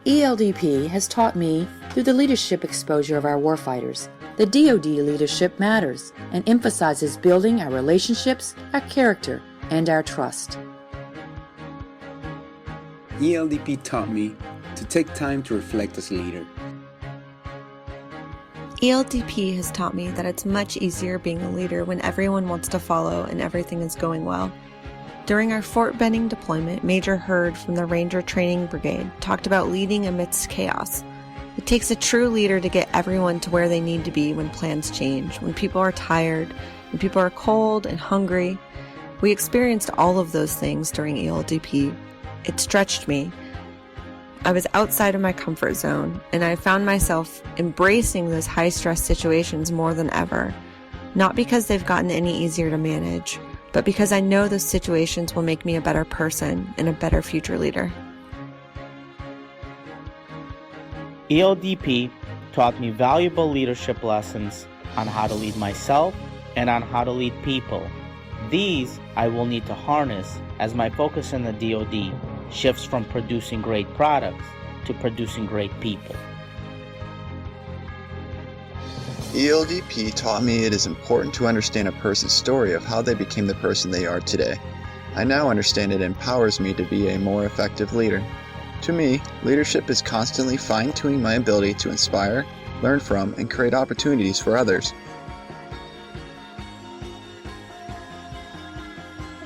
ELDP has taught me, through the leadership exposure of our warfighters, the DoD leadership matters and emphasizes building our relationships, our character, and our trust. ELDP taught me to take time to reflect as a leader. ELDP has taught me that it's much easier being a leader when everyone wants to follow and everything is going well. During our Fort Benning deployment, Major Hurd from the Ranger Training Brigade talked about leading amidst chaos. It takes a true leader to get everyone to where they need to be when plans change, when people are tired, when people are cold and hungry. We experienced all of those things during ELDP. It stretched me. I was outside of my comfort zone, and I found myself embracing those high-stress situations more than ever. Not because they've gotten any easier to manage, but because I know those situations will make me a better person and a better future leader. ELDP taught me valuable leadership lessons on how to lead myself and on how to lead people. These I will need to harness as my focus in the DoD shifts from producing great products to producing great people. ELDP taught me it is important to understand a person's story of how they became the person they are today. I now understand it empowers me to be a more effective leader. To me, leadership is constantly fine-tuning my ability to inspire, learn from, and create opportunities for others.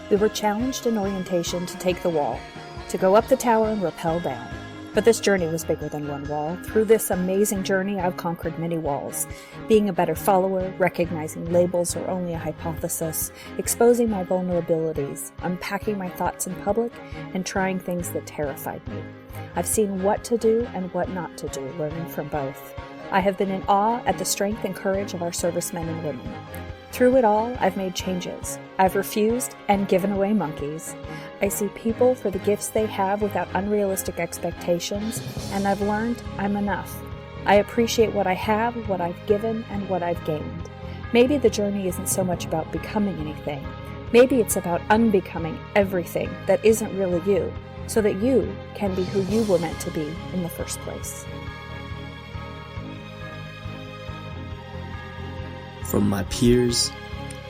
We were challenged in orientation to take the wall, to go up the tower and rappel down. But this journey was bigger than one wall. Through this amazing journey, I've conquered many walls. Being a better follower, recognizing labels are only a hypothesis, exposing my vulnerabilities, unpacking my thoughts in public, and trying things that terrified me. I've seen what to do and what not to do, learning from both. I have been in awe at the strength and courage of our servicemen and women. Through it all, I've made changes. I've refused and given away monkeys. I see people for the gifts they have without unrealistic expectations, and I've learned I'm enough. I appreciate what I have, what I've given, and what I've gained. Maybe the journey isn't so much about becoming anything. Maybe it's about unbecoming everything that isn't really you, so that you can be who you were meant to be in the first place. From my peers,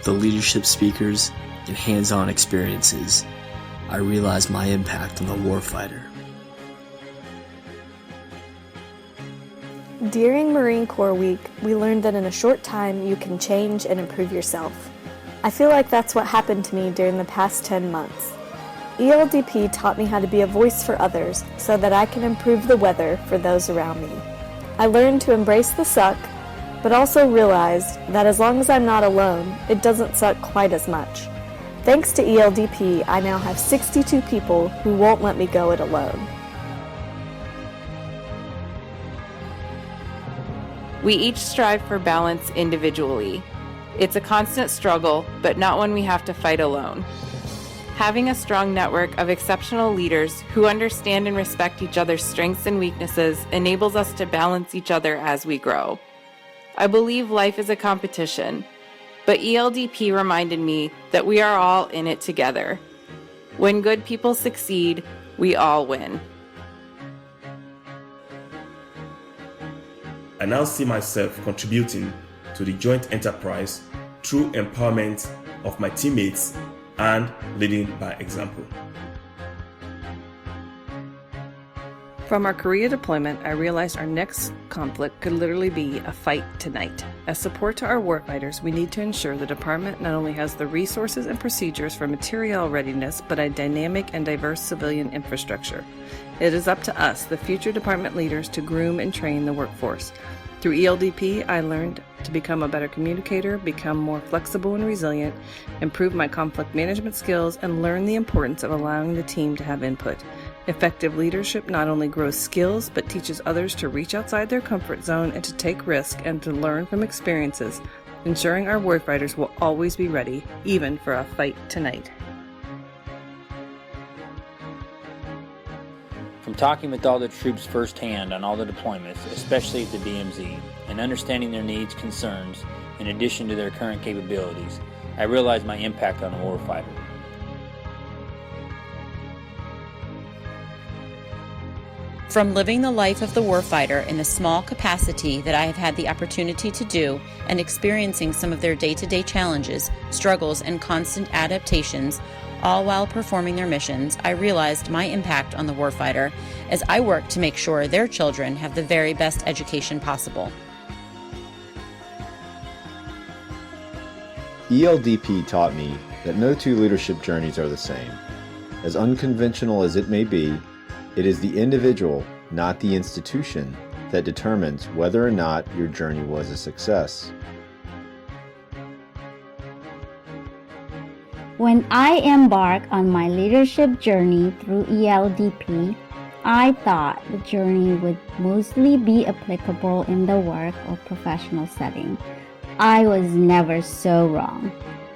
the leadership speakers, and hands-on experiences, I realized my impact on the warfighter. During Marine Corps Week, we learned that in a short time you can change and improve yourself. I feel like that's what happened to me during the past 10 months. ELDP taught me how to be a voice for others so that I can improve the weather for those around me. I learned to embrace the suck, but also realized that as long as I'm not alone, it doesn't suck quite as much. Thanks to ELDP, I now have 62 people who won't let me go it alone. We each strive for balance individually. It's a constant struggle, but not one we have to fight alone. Having a strong network of exceptional leaders who understand and respect each other's strengths and weaknesses enables us to balance each other as we grow. I believe life is a competition, but ELDP reminded me that we are all in it together. When good people succeed, we all win. I now see myself contributing to the joint enterprise through empowerment of my teammates and leading by example. From our Korea deployment, I realized our next conflict could literally be a fight tonight. As support to our warfighters, we need to ensure the department not only has the resources and procedures for material readiness, but a dynamic and diverse civilian infrastructure. It is up to us, the future department leaders, to groom and train the workforce. Through ELDP, I learned to become a better communicator, become more flexible and resilient, improve my conflict management skills, and learn the importance of allowing the team to have input. Effective leadership not only grows skills, but teaches others to reach outside their comfort zone and to take risk and to learn from experiences, ensuring our warfighters will always be ready, even for a fight tonight. From talking with all the troops firsthand on all the deployments, especially at the DMZ, and understanding their needs, concerns, in addition to their current capabilities, I realized my impact on the warfighter. From living the life of the warfighter in the small capacity that I have had the opportunity to do and experiencing some of their day-to-day challenges, struggles, and constant adaptations, all while performing their missions, I realized my impact on the warfighter as I work to make sure their children have the very best education possible. ELDP taught me that no two leadership journeys are the same. As unconventional as it may be, it is the individual, not the institution, that determines whether or not your journey was a success. When I embarked on my leadership journey through ELDP, I thought the journey would mostly be applicable in the work or professional setting. I was never so wrong.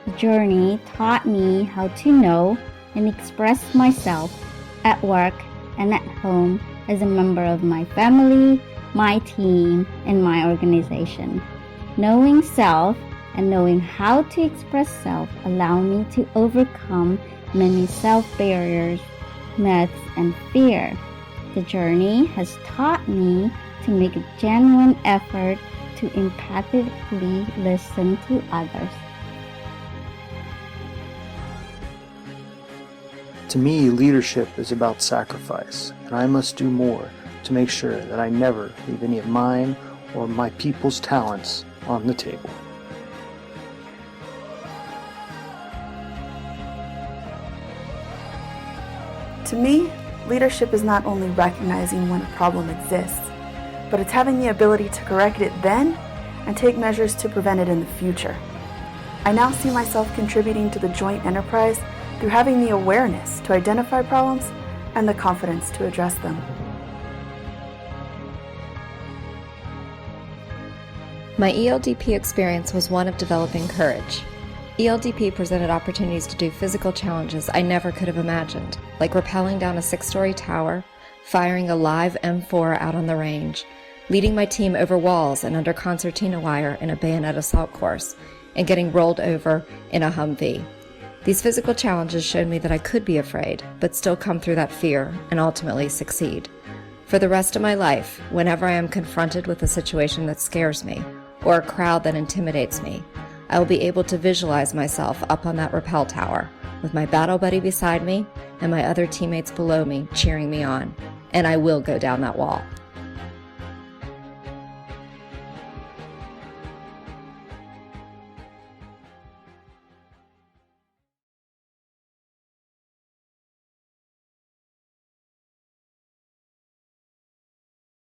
The journey taught me how to know and express myself at work and at home as a member of my family, my team, and my organization. Knowing self and knowing how to express self allow me to overcome many self-barriers, myths, and fear. The journey has taught me to make a genuine effort to empathically listen to others. To me, leadership is about sacrifice, and I must do more to make sure that I never leave any of mine or my people's talents on the table. To me, leadership is not only recognizing when a problem exists, but it's having the ability to correct it then and take measures to prevent it in the future. I now see myself contributing to the joint enterprise through having the awareness to identify problems and the confidence to address them. My ELDP experience was one of developing courage. ELDP presented opportunities to do physical challenges I never could have imagined, like rappelling down a 6-story tower, firing a live M4 out on the range, leading my team over walls and under concertina wire in a bayonet assault course, and getting rolled over in a Humvee. These physical challenges showed me that I could be afraid, but still come through that fear and ultimately succeed. For the rest of my life, whenever I am confronted with a situation that scares me, or a crowd that intimidates me, I will be able to visualize myself up on that rappel tower, with my battle buddy beside me and my other teammates below me cheering me on, and I will go down that wall.